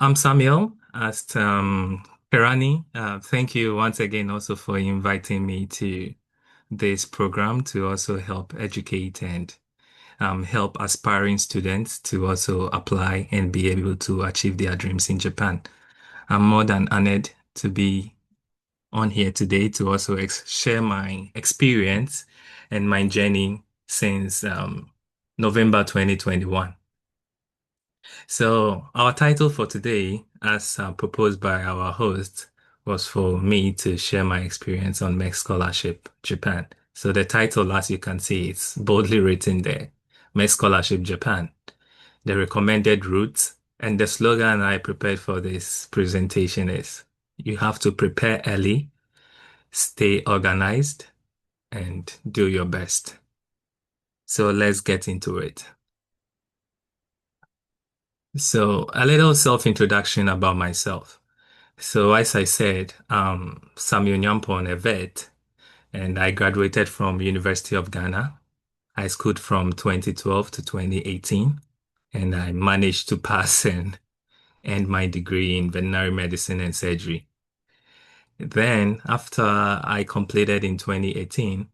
I'm Samuel at Pirani. Thank you once again also for inviting me to this program to also help educate and help aspiring students to also apply and be able to achieve their dreams in Japan. I'm more than honored to be on here today to also share my experience and my journey since November 2021. So, our title for today, as proposed by our host, was for me to share my experience on MEXT Scholarship Japan. So, the title, as you can see, it's boldly written there, MEXT Scholarship Japan, the recommended route. And the slogan I prepared for this presentation is, you have to prepare early, stay organized, and do your best. So, let's get into it. So, a little self-introduction about myself. So as I said, Samuel Nyampon, a vet, and I graduated from University of Ghana. I schooled from 2012 to 2018, and I managed to pass and end my degree in veterinary medicine and surgery. Then, after I completed in 2018,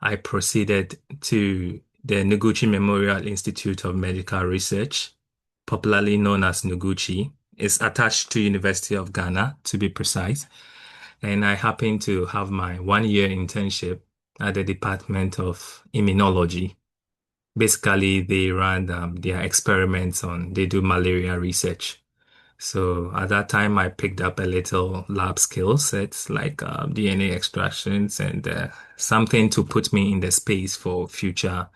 I proceeded to the Noguchi Memorial Institute of Medical Research, popularly known as Noguchi. It's attached to University of Ghana, to be precise. And I happened to have my 1 year internship at the Department of Immunology. Basically, they ran their experiments they do malaria research. So at that time, I picked up a little lab skill sets like DNA extractions and something to put me in the space for future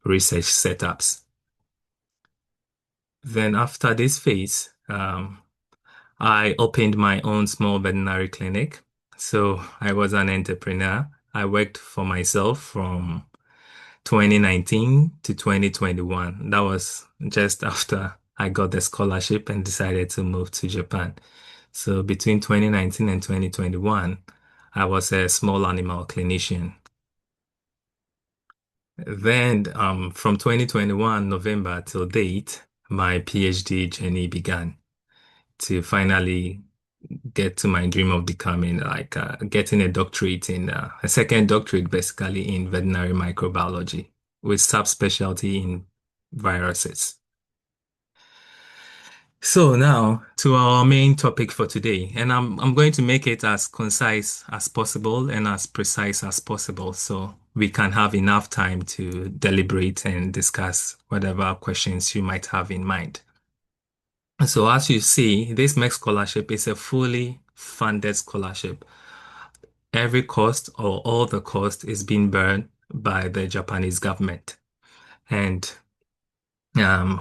research setups. Then after this phase, I opened my own small veterinary clinic. So I was an entrepreneur. I worked for myself from 2019 to 2021. That was just after I got the scholarship and decided to move to Japan. So between 2019 and 2021, I was a small animal clinician. Then from 2021 November till date, my PhD journey began to finally get to my dream of becoming getting a doctorate a second doctorate basically in veterinary microbiology with subspecialty in viruses. So now to our main topic for today, and I'm going to make it as concise as possible and as precise as possible so we can have enough time to deliberate and discuss whatever questions you might have in mind. So as you see, this MEXT scholarship is a fully funded scholarship. Every cost or all the cost is being borne by the Japanese government. And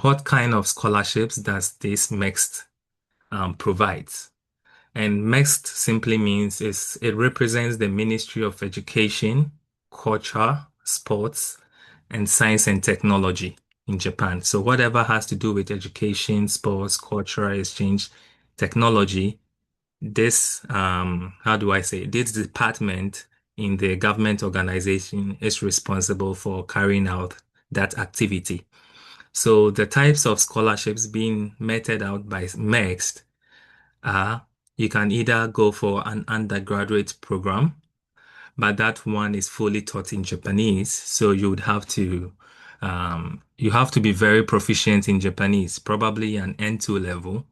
what kind of scholarships does this MEXT provides? And MEXT simply means it represents the Ministry of Education, Culture, Sports, and Science and Technology in Japan. So whatever has to do with education, sports, cultural exchange, technology, how do I say, this department in the government organization is responsible for carrying out that activity. So the types of scholarships being meted out by MEXT are you can either go for an undergraduate program, but that one is fully taught in Japanese. So you have to be very proficient in Japanese, probably an N2 level.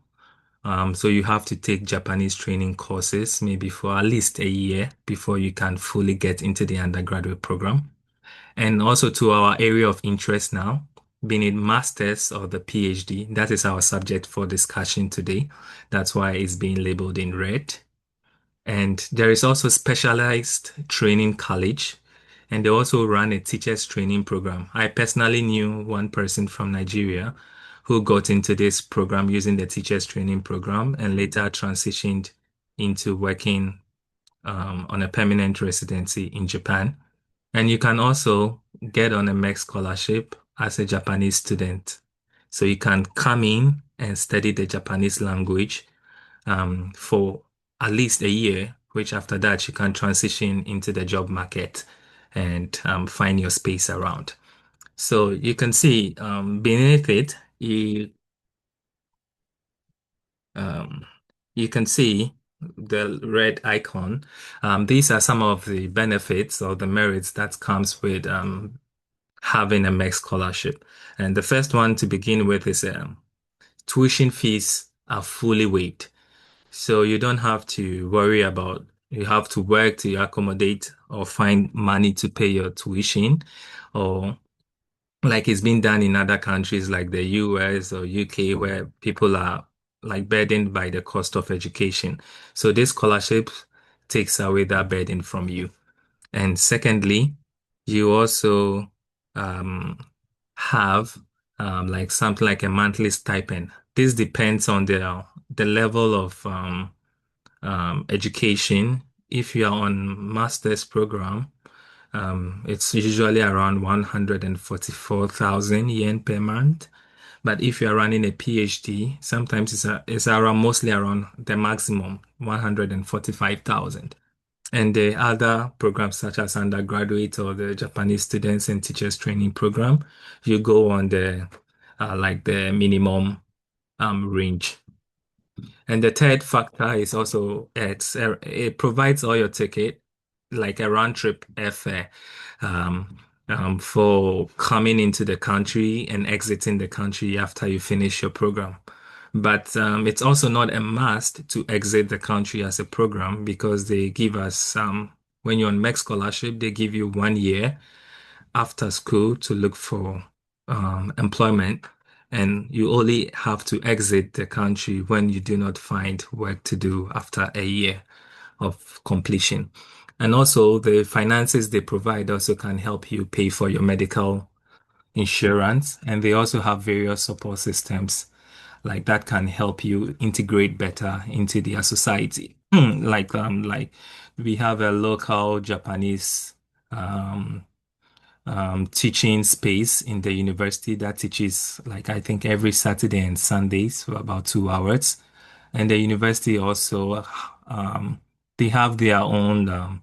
So you have to take Japanese training courses, maybe for at least a year before you can fully get into the undergraduate program. And also to our area of interest now, being it master's or the PhD, that is our subject for discussion today. That's why it's being labeled in red. And there is also specialized training college, and they also run a teachers training program. I personally knew one person from Nigeria who got into this program using the teachers training program and later transitioned into working on a permanent residency in Japan. And you can also get on a MEX scholarship as a Japanese student. So you can come in and study the Japanese language for at least a year, which after that you can transition into the job market and find your space around. So you can see beneath it, Um, you can see the red icon. These are some of the benefits or the merits that comes with having a MEXT scholarship. And the first one to begin with is tuition fees are fully waived. So you don't have to worry about you have to work to accommodate or find money to pay your tuition, or like it's been done in other countries like the US or UK where people are like burdened by the cost of education. So this scholarship takes away that burden from you. And secondly, you also um, have like something like a monthly stipend. This depends on the level of education. If you are on master's program, it's usually around 144,000 yen per month. But if you're running a PhD, sometimes it's around mostly around the maximum 145,000. And the other programs such as undergraduate or the Japanese students and teachers training program, you go on the like the minimum range. And the third factor is also it provides all your ticket, like a round trip airfare, um, for coming into the country and exiting the country after you finish your program. But it's also not a must to exit the country as a program because they give us when you're on MEX scholarship, they give you 1 year after school to look for employment, and you only have to exit the country when you do not find work to do after a year of completion. And also, the finances they provide also can help you pay for your medical insurance, and they also have various support systems like that can help you integrate better into their society. Like we have a local Japanese um, teaching space in the university that teaches like I think every Saturday and Sundays for about 2 hours. And the university also they have their own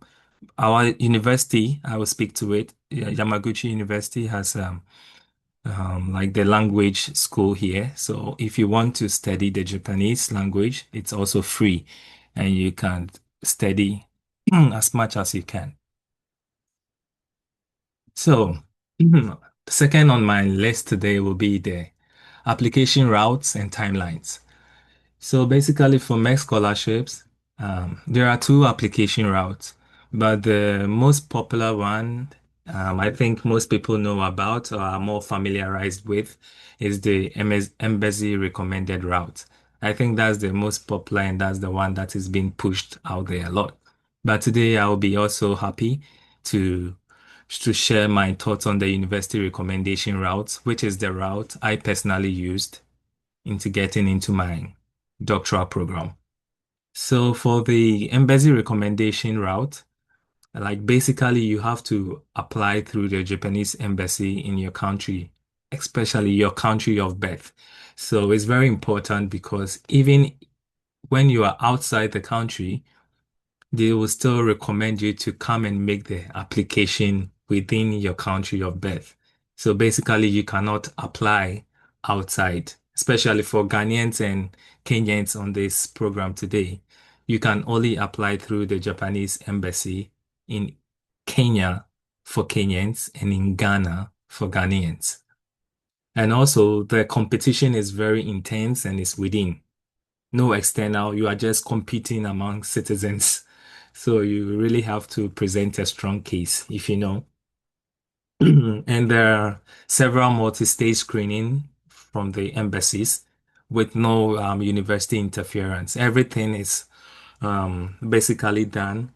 our university, I will speak to it. Yamaguchi University has like the language school here. So if you want to study the Japanese language, it's also free and you can study as much as you can. So, second on my list today will be the application routes and timelines. So basically for MEXT scholarships, there are two application routes, but the most popular one, I think most people know about or are more familiarized with is the embassy recommended route. I think that's the most popular and that's the one that is being pushed out there a lot. But today I'll be also happy to to share my thoughts on the university recommendation route, which is the route I personally used into getting into my doctoral program. So for the embassy recommendation route, like basically you have to apply through the Japanese embassy in your country, especially your country of birth. So it's very important because even when you are outside the country, they will still recommend you to come and make the application within your country of birth. So basically, you cannot apply outside, especially for Ghanaians and Kenyans on this program today. You can only apply through the Japanese embassy in Kenya for Kenyans and in Ghana for Ghanaians. And also, the competition is very intense and is within no external. You are just competing among citizens. So you really have to present a strong case, if you know. And there are several multi-stage screening from the embassies with no university interference. Everything is basically done.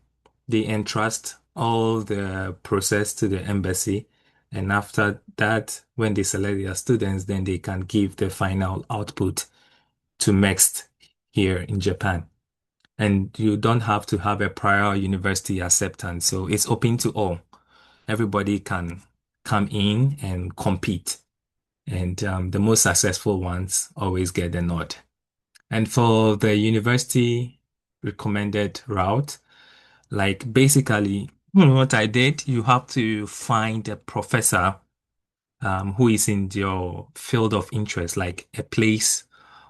They entrust all the process to the embassy. And after that, when they select their students, then they can give the final output to MEXT here in Japan. And you don't have to have a prior university acceptance. So it's open to all. Everybody can come in and compete. And the most successful ones always get the nod. And for the university recommended route, like basically what I did, you have to find a professor who is in your field of interest, like a place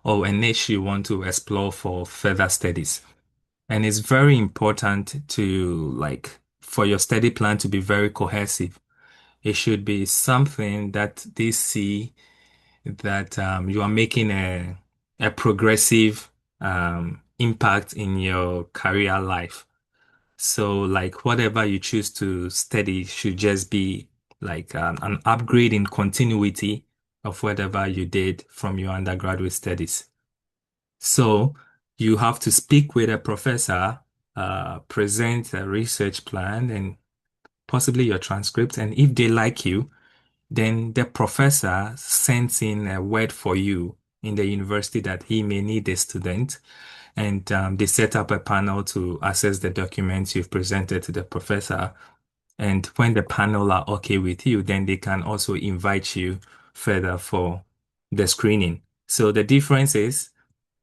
or a niche you want to explore for further studies. And it's very important to like for your study plan to be very cohesive. It should be something that they see that you are making a progressive impact in your career life. So like whatever you choose to study should just be like an upgrade in continuity of whatever you did from your undergraduate studies. So you have to speak with a professor, present a research plan and possibly your transcript. And if they like you, then the professor sends in a word for you in the university that he may need a student. And they set up a panel to assess the documents you've presented to the professor. And when the panel are okay with you, then they can also invite you further for the screening. So the difference is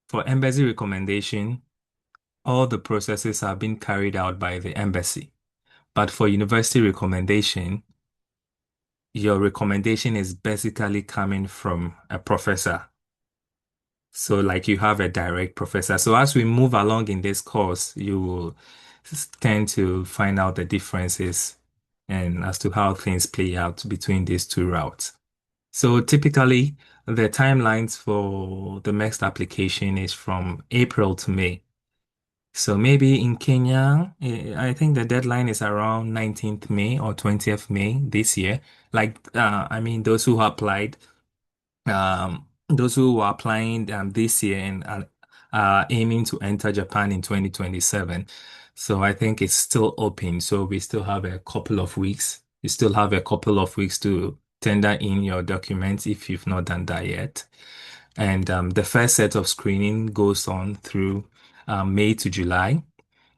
for embassy recommendation, all the processes are being carried out by the embassy. But for university recommendation, your recommendation is basically coming from a professor. So like you have a direct professor. So as we move along in this course, you will tend to find out the differences and as to how things play out between these two routes. So typically the timelines for the next application is from April to May. So maybe in Kenya, I think the deadline is around 19th May or 20th May this year. Like, I mean, those who were applying this year and are aiming to enter Japan in 2027. So I think it's still open. So we still have a couple of weeks. You still have a couple of weeks to tender in your documents if you've not done that yet. And the first set of screening goes on through May to July.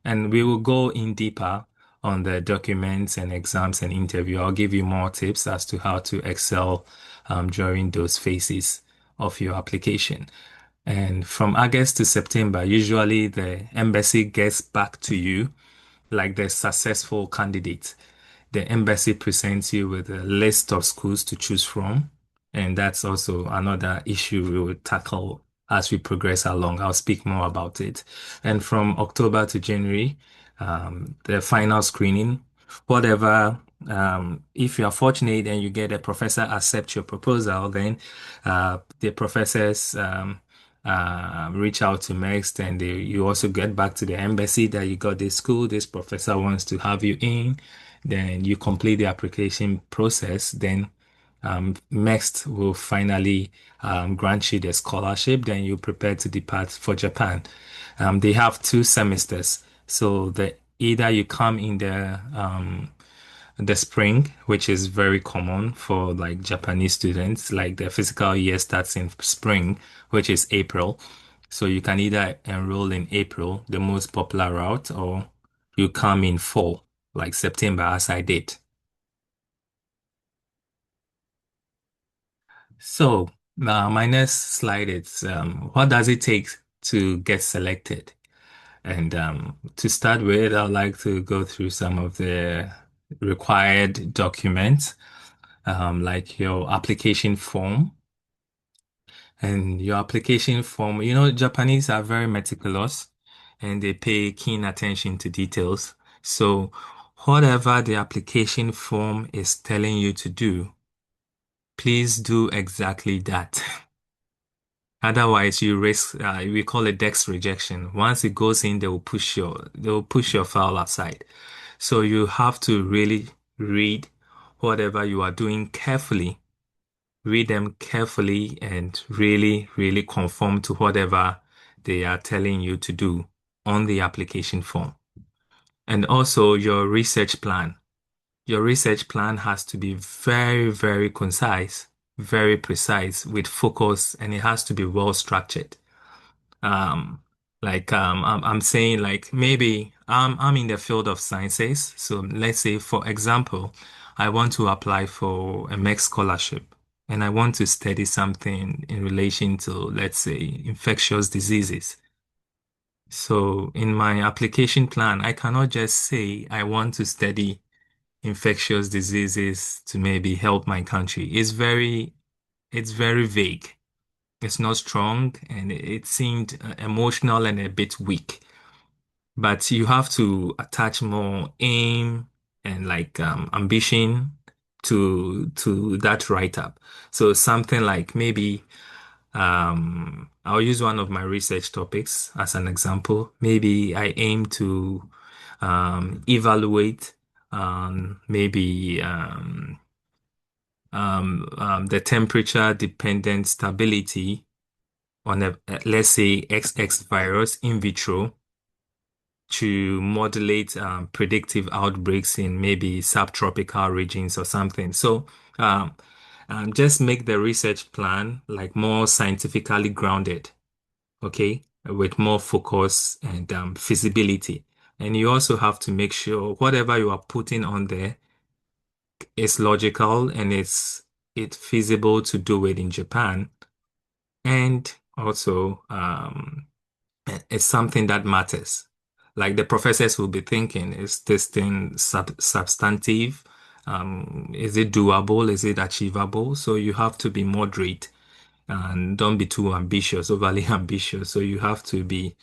And we will go in deeper on the documents and exams and interview. I'll give you more tips as to how to excel during those phases of your application. And from August to September, usually the embassy gets back to you like the successful candidate. The embassy presents you with a list of schools to choose from. And that's also another issue we will tackle as we progress along. I'll speak more about it. And from October to January, the final screening, whatever, if you are fortunate and you get a professor accept your proposal, then the professors reach out to MEXT and you also get back to the embassy that you got this school, this professor wants to have you in, then you complete the application process, then MEXT will finally grant you the scholarship, then you prepare to depart for Japan. They have 2 semesters, so either you come in the spring, which is very common for like Japanese students, like the physical year starts in spring, which is April. So you can either enroll in April, the most popular route, or you come in fall, like September, as I did. So, my next slide is what does it take to get selected? And to start with, I'd like to go through some of the required documents, like your application form. And your application form, Japanese are very meticulous and they pay keen attention to details. So, whatever the application form is telling you to do, please do exactly that. Otherwise, you risk, we call it dex rejection. Once it goes in, they will push your file aside. So you have to really read whatever you are doing carefully, read them carefully and really, really conform to whatever they are telling you to do on the application form. And also your research plan. Your research plan has to be very, very concise, very precise with focus, and it has to be well structured. Um, I'm saying like maybe I'm in the field of sciences. So let's say, for example, I want to apply for a MEXT scholarship and I want to study something in relation to, let's say, infectious diseases. So in my application plan, I cannot just say I want to study infectious diseases to maybe help my country. It's very vague. It's not strong and it seemed emotional and a bit weak. But you have to attach more aim and like ambition to that write-up. So something like maybe I'll use one of my research topics as an example. Maybe I aim to evaluate maybe the temperature dependent stability on let's say XX virus in vitro to modulate predictive outbreaks in maybe subtropical regions or something. So um, just make the research plan like more scientifically grounded, okay, with more focus and feasibility. And you also have to make sure whatever you are putting on there is logical and it's feasible to do it in Japan. And also, it's something that matters. Like the professors will be thinking, is this thing substantive? Is it doable? Is it achievable? So you have to be moderate and don't be too ambitious, overly ambitious. So you have to be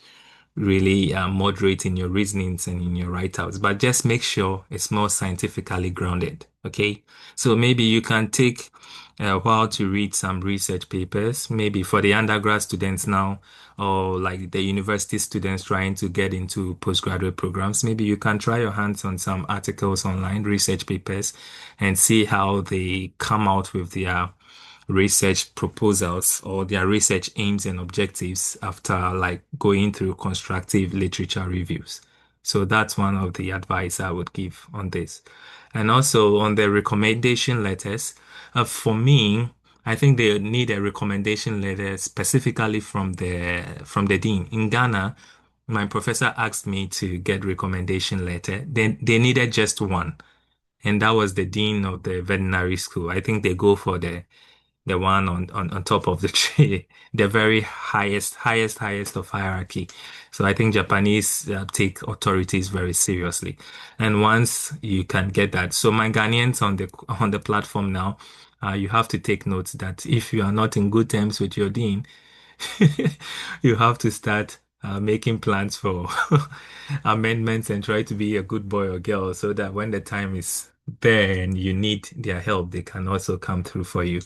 really moderate in your reasonings and in your write-outs, but just make sure it's more scientifically grounded. Okay. So maybe you can take a while to read some research papers, maybe for the undergrad students now, or like the university students trying to get into postgraduate programs. Maybe you can try your hands on some articles online, research papers, and see how they come out with their research proposals or their research aims and objectives after like going through constructive literature reviews. So that's one of the advice I would give on this. And also on the recommendation letters, for me, I think they need a recommendation letter specifically from the dean. In Ghana, my professor asked me to get recommendation letter. Then they needed just one, and that was the dean of the veterinary school. I think they go for the one on top of the tree, the very highest of hierarchy. So I think Japanese take authorities very seriously. And once you can get that, so my Ghanaians on the platform now, you have to take notes that if you are not in good terms with your dean, you have to start making plans for amendments and try to be a good boy or girl so that when the time is there and you need their help, they can also come through for you.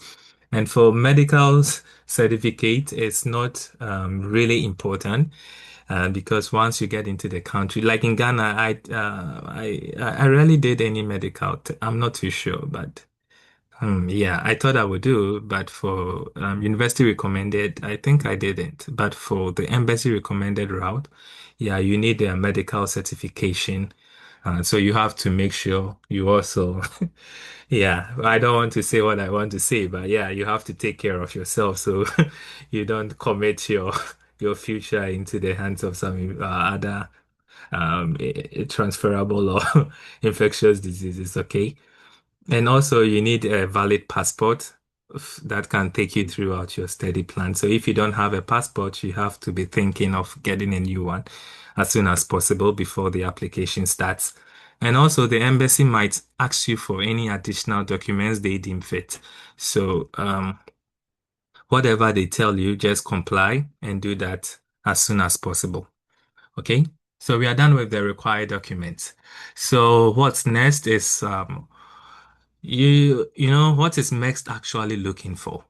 And for medical certificate, it's not really important because once you get into the country, like in Ghana, I rarely did any medical. I'm not too sure, but yeah, I thought I would do, but for university recommended, I think I didn't. But for the embassy recommended route, yeah, you need a medical certification. So you have to make sure you also, yeah, I don't want to say what I want to say, but yeah, you have to take care of yourself so you don't commit your future into the hands of some other transferable or infectious diseases, okay? And also, you need a valid passport that can take you throughout your study plan. So, if you don't have a passport, you have to be thinking of getting a new one as soon as possible before the application starts. And also, the embassy might ask you for any additional documents they deem fit. So, whatever they tell you, just comply and do that as soon as possible. Okay? So, we are done with the required documents. So, what's next is you know, what is MEXT actually looking for?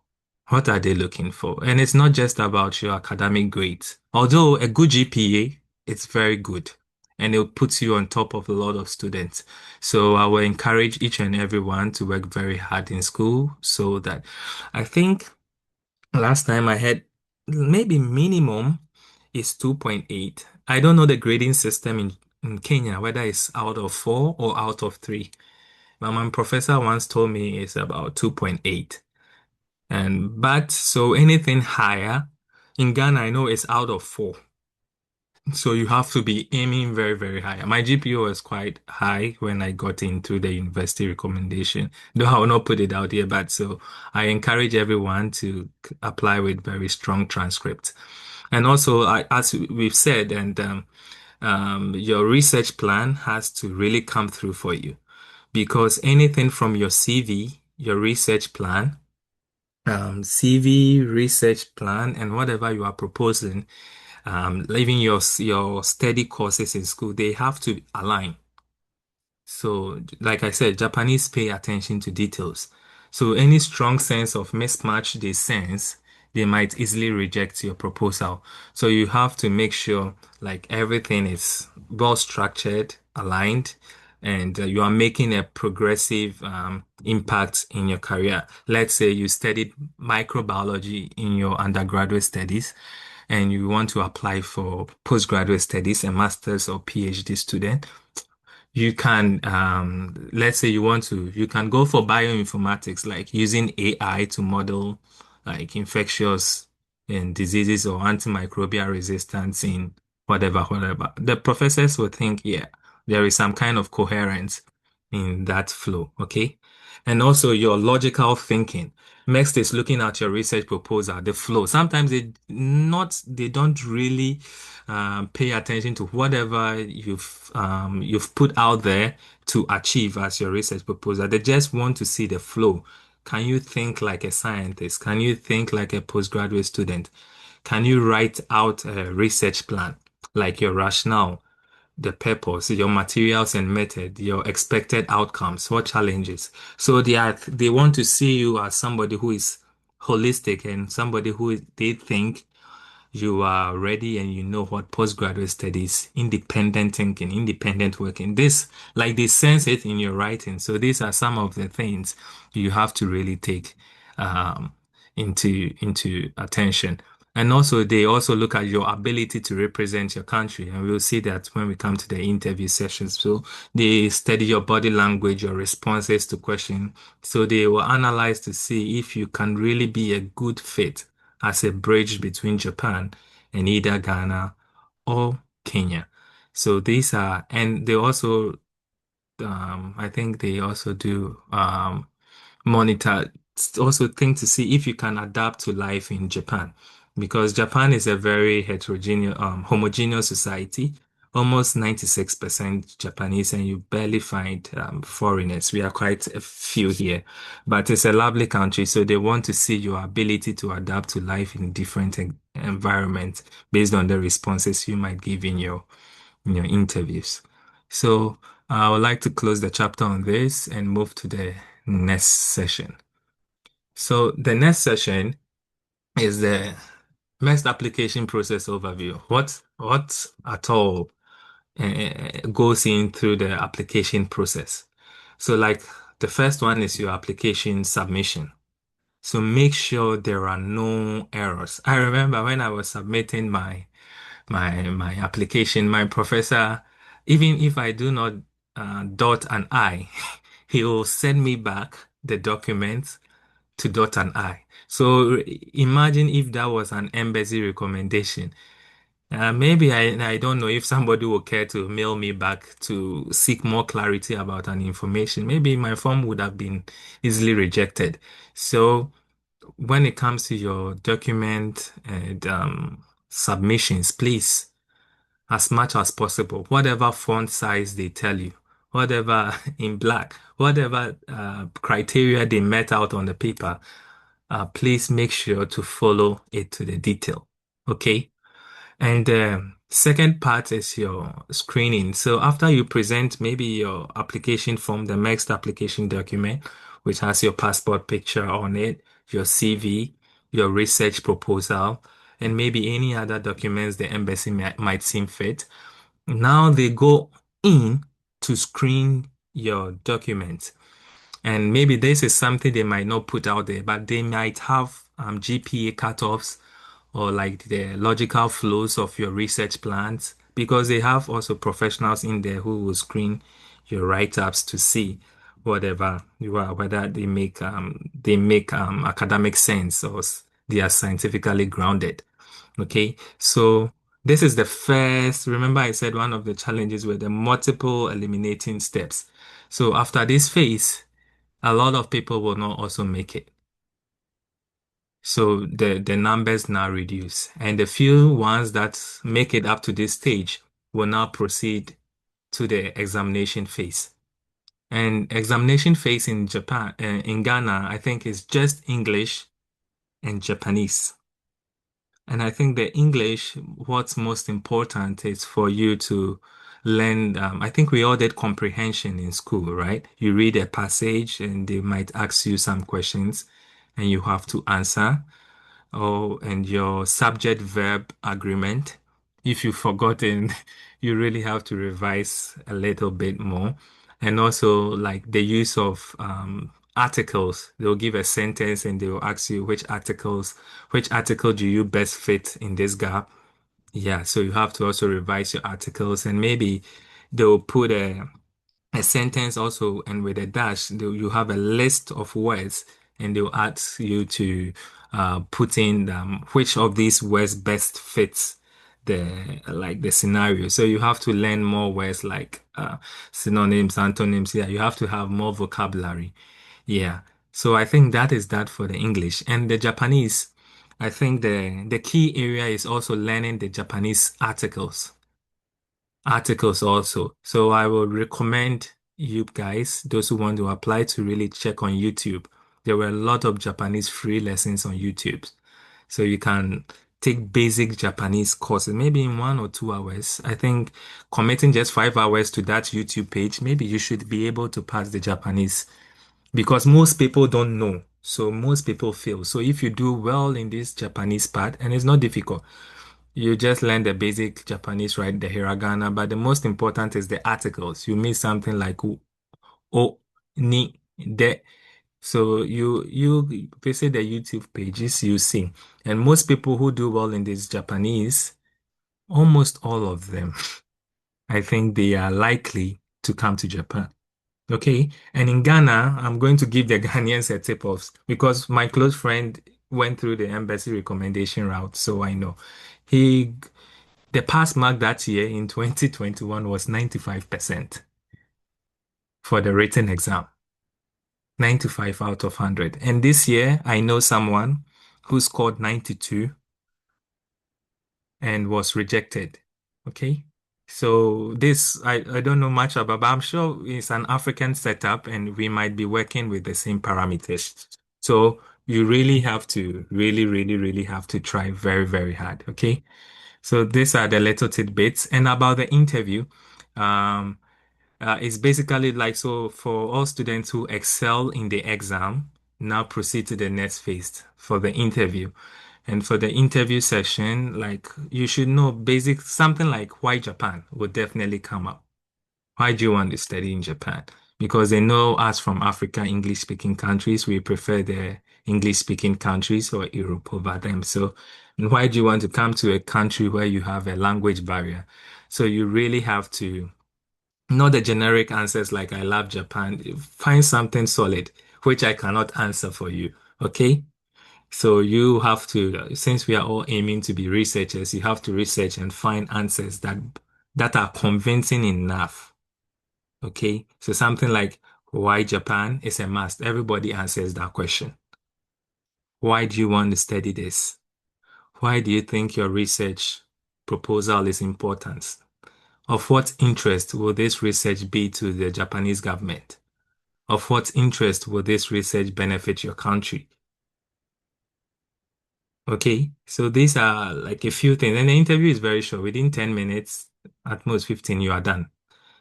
What are they looking for? And it's not just about your academic grades. Although a good GPA, it's very good and it puts you on top of a lot of students. So I will encourage each and everyone to work very hard in school so that I think last time I had maybe minimum is 2.8. I don't know the grading system in Kenya, whether it's out of 4 or out of 3. My professor once told me it's about 2.8. And but so anything higher in Ghana, I know it's out of 4. So you have to be aiming very, very high. My GPA was quite high when I got into the university recommendation. Though I will not put it out here, but so I encourage everyone to apply with very strong transcripts. And also, as we've said, and your research plan has to really come through for you because anything from your CV, your research plan, CV, research plan, and whatever you are proposing, leaving your study courses in school, they have to align. So, like I said, Japanese pay attention to details. So, any strong sense of mismatch they sense, they might easily reject your proposal. So, you have to make sure like everything is well structured, aligned, and you are making a progressive impact in your career. Let's say you studied microbiology in your undergraduate studies and you want to apply for postgraduate studies, a master's or PhD student. You can, let's say you can go for bioinformatics, like using AI to model like infectious and diseases or antimicrobial resistance in whatever. The professors will think, yeah, there is some kind of coherence in that flow, okay? And also your logical thinking. Next is looking at your research proposal, the flow. Sometimes they don't really pay attention to whatever you've put out there to achieve as your research proposal. They just want to see the flow. Can you think like a scientist? Can you think like a postgraduate student? Can you write out a research plan, like your rationale, the purpose, your materials and method, your expected outcomes, what challenges? So they want to see you as somebody who is holistic and somebody they think you are ready and you know what postgraduate studies, independent thinking, independent working. This, like they sense it in your writing. So these are some of the things you have to really take um, into attention. And also, they also look at your ability to represent your country. And we'll see that when we come to the interview sessions. So they study your body language, your responses to questions. So they will analyze to see if you can really be a good fit as a bridge between Japan and either Ghana or Kenya. So these are, and they also, I think they also do monitor, also think to see if you can adapt to life in Japan, because Japan is a very heterogeneous, homogeneous society. Almost 96% Japanese, and you barely find foreigners. We are quite a few here, but it's a lovely country. So they want to see your ability to adapt to life in different environments based on the responses you might give in your interviews. So I would like to close the chapter on this and move to the next session. So the next session is the MEXT application process overview. What at all goes in through the application process? So like the first one is your application submission. So make sure there are no errors. I remember when I was submitting my application, my professor, even if I do not dot an I, he will send me back the documents to dot an I. So imagine if that was an embassy recommendation. Maybe I don't know if somebody will care to mail me back to seek more clarity about an information. Maybe my form would have been easily rejected. So when it comes to your document and submissions, please, as much as possible, whatever font size they tell you, whatever in black, whatever criteria they met out on the paper, please make sure to follow it to the detail. Okay? And second part is your screening. So after you present maybe your application form, the next application document, which has your passport picture on it, your CV, your research proposal, and maybe any other documents the embassy might seem fit. Now they go in to screen your documents. And maybe this is something they might not put out there, but they might have GPA cutoffs or like the logical flows of your research plans, because they have also professionals in there who will screen your write-ups to see whatever you are, whether they make academic sense or they are scientifically grounded. Okay, so this is the first. Remember, I said one of the challenges were the multiple eliminating steps. So after this phase, a lot of people will not also make it. So the numbers now reduce, and the few ones that make it up to this stage will now proceed to the examination phase. And examination phase in Japan, in Ghana, I think is just English and Japanese. And I think the English, what's most important is for you to learn. I think we all did comprehension in school, right? You read a passage and they might ask you some questions and you have to answer. Oh, and your subject verb agreement. If you've forgotten, you really have to revise a little bit more. And also, like the use of articles. They'll give a sentence and they will ask you which article do you best fit in this gap? Yeah, so you have to also revise your articles and maybe they'll put a sentence also, and with a dash, you have a list of words, and they'll ask you to put in which of these words best fits the scenario. So you have to learn more words like synonyms, antonyms. Yeah, you have to have more vocabulary. Yeah. So I think that is that for the English and the Japanese. I think the key area is also learning the Japanese articles also. So I would recommend you guys, those who want to apply, to really check on YouTube. There were a lot of Japanese free lessons on YouTube. So you can take basic Japanese courses, maybe in 1 or 2 hours. I think committing just 5 hours to that YouTube page, maybe you should be able to pass the Japanese because most people don't know. So most people fail. So if you do well in this Japanese part, and it's not difficult, you just learn the basic Japanese, right? The hiragana, but the most important is the articles. You meet something like o, ni, de. So you visit the YouTube pages, you see. And most people who do well in this Japanese, almost all of them, I think they are likely to come to Japan. Okay. And in Ghana, I'm going to give the Ghanaians a tip off because my close friend went through the embassy recommendation route, so I know. He The pass mark that year in 2021 was 95% for the written exam, 95 out of 100. And this year, I know someone who scored 92 and was rejected. Okay. So I don't know much about, but I'm sure it's an African setup and we might be working with the same parameters. So you really have to really have to try very, very hard. Okay. So these are the little tidbits. And about the interview, um, it's basically like so for all students who excel in the exam, now proceed to the next phase for the interview. And for the interview session, like you should know basic something like why Japan would definitely come up. Why do you want to study in Japan? Because they know us from Africa, English speaking countries, we prefer the English speaking countries or Europe over them. So, and why do you want to come to a country where you have a language barrier? So you really have to not the generic answers like I love Japan. Find something solid, which I cannot answer for you. Okay? So you have to, since we are all aiming to be researchers, you have to research and find answers that are convincing enough. Okay? So something like why Japan is a must. Everybody answers that question. Why do you want to study this? Why do you think your research proposal is important? Of what interest will this research be to the Japanese government? Of what interest will this research benefit your country? Okay, so these are like a few things. And the interview is very short. Within 10 minutes, at most 15, you are done.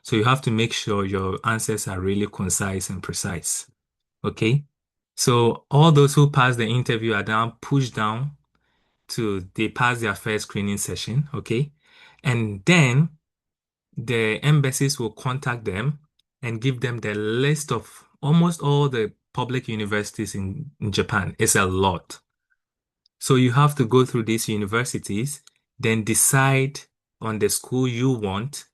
So you have to make sure your answers are really concise and precise. Okay, so all those who pass the interview are down, pushed down they pass their first screening session. Okay, and then the embassies will contact them and give them the list of almost all the public universities in Japan. It's a lot. So you have to go through these universities, then decide on the school you want,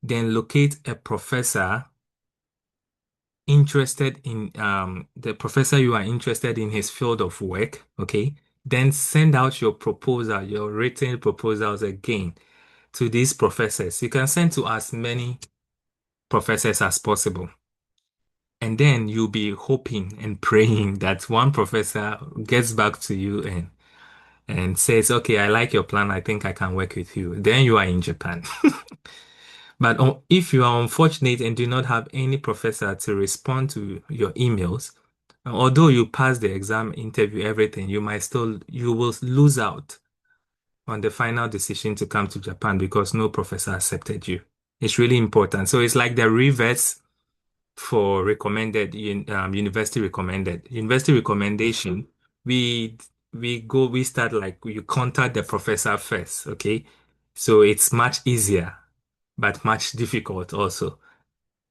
then locate a professor interested in the professor you are interested in his field of work, okay? Then send out your proposal, your written proposals again to these professors. You can send to as many professors as possible. And then you'll be hoping and praying that one professor gets back to you and says, okay, I like your plan. I think I can work with you. Then you are in Japan. But if you are unfortunate and do not have any professor to respond to your emails, Although you pass the exam, interview, everything, you will lose out on the final decision to come to Japan because no professor accepted you. It's really important. So it's like the reverse for university recommended. University recommendation, we we start like you contact the professor first, okay? So it's much easier, but much difficult also.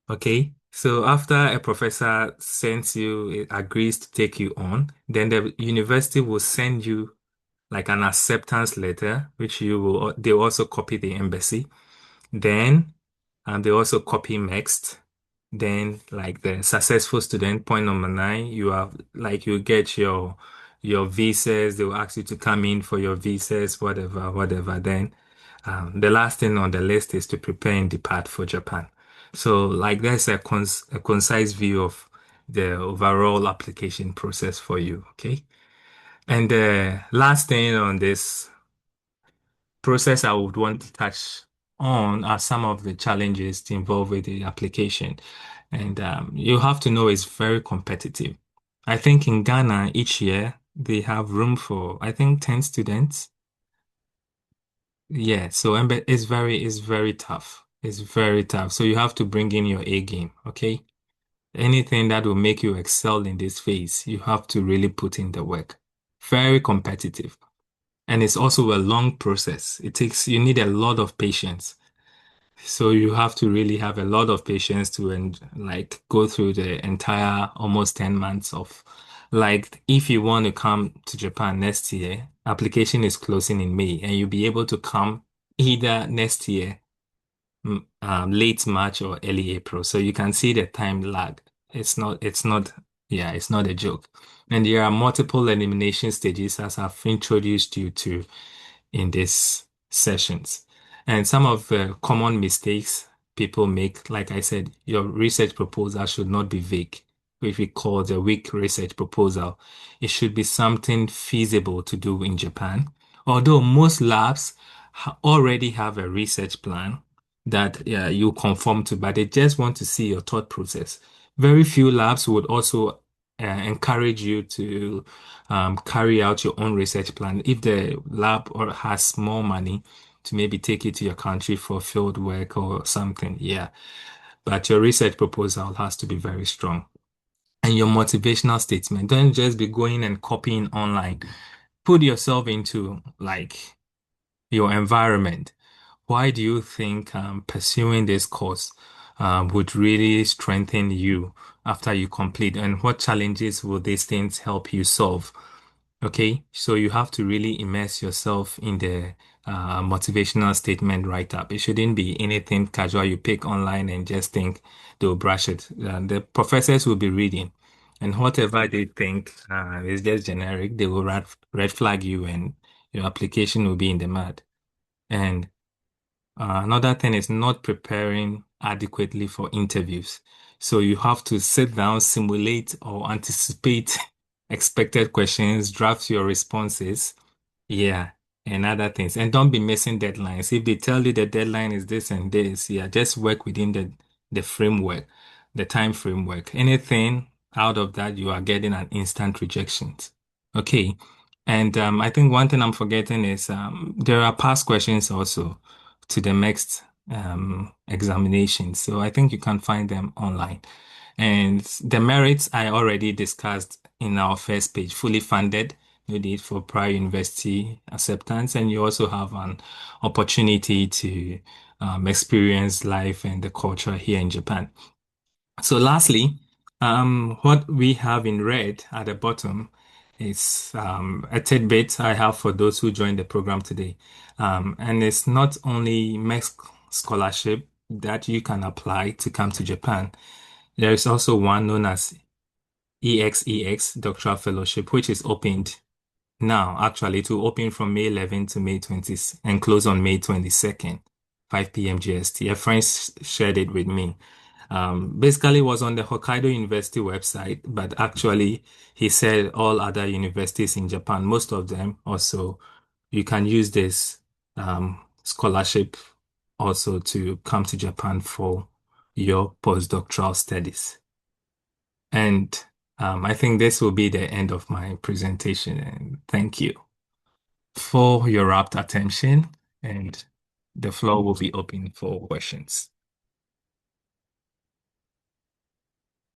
Okay. So after a professor sends you, agrees to take you on, then the university will send you like an acceptance letter, which they also copy the embassy. Then, they also copy MEXT. Then, like the successful student, point number nine, you get your visas. They will ask you to come in for your visas, whatever, whatever. Then, the last thing on the list is to prepare and depart for Japan. So, like, that's a concise view of the overall application process for you. Okay. And the last thing on this process I would want to touch on are some of the challenges involved with the application. And you have to know it's very competitive. I think in Ghana, each year they have room for, I think, 10 students. Yeah, so it's very tough. It's very tough. So you have to bring in your A game, okay? Anything that will make you excel in this phase, you have to really put in the work. Very competitive. And it's also a long process. You need a lot of patience. So you have to really have a lot of patience to like go through the entire almost 10 months of like if you want to come to Japan next year, application is closing in May and you'll be able to come either next year, late March or early April. So you can see the time lag. Yeah, it's not a joke. And there are multiple elimination stages as I've introduced you to in these sessions. And some of the common mistakes people make, like I said, your research proposal should not be vague, which we call the weak research proposal. It should be something feasible to do in Japan. Although most labs already have a research plan that you conform to, but they just want to see your thought process. Very few labs would also encourage you to carry out your own research plan if the lab or has more money to maybe take you to your country for field work or something. Yeah, but your research proposal has to be very strong. And your motivational statement, don't just be going and copying online. Put yourself into like your environment. Why do you think pursuing this course would really strengthen you after you complete? And what challenges will these things help you solve? Okay, so you have to really immerse yourself in the motivational statement write-up. It shouldn't be anything casual you pick online and just think they'll brush it. The professors will be reading, and whatever they think is just generic, they will red flag you, and your application will be in the mud. And another thing is not preparing adequately for interviews. So you have to sit down, simulate or anticipate expected questions, draft your responses, yeah, and other things. And don't be missing deadlines. If they tell you the deadline is this and this, yeah, just work within the framework, the time framework. Anything out of that, you are getting an instant rejection. Okay. And I think one thing I'm forgetting is there are past questions also to the next examination. So I think you can find them online. And the merits I already discussed in our first page, fully funded, no need for prior university acceptance, and you also have an opportunity to experience life and the culture here in Japan. So lastly, what we have in red at the bottom is a tidbit I have for those who joined the program today. And it's not only MEXT scholarship that you can apply to come to Japan. There is also one known as EXEX Doctoral Fellowship, which is opened now. Actually, it will open from May 11th to May 20th and close on May 22nd, 5 p.m. GST. A friend shared it with me. Basically, it was on the Hokkaido University website, but actually, he said all other universities in Japan, most of them also, you can use this scholarship also to come to Japan for your postdoctoral studies. And I think this will be the end of my presentation, and thank you for your rapt attention, and the floor will be open for questions.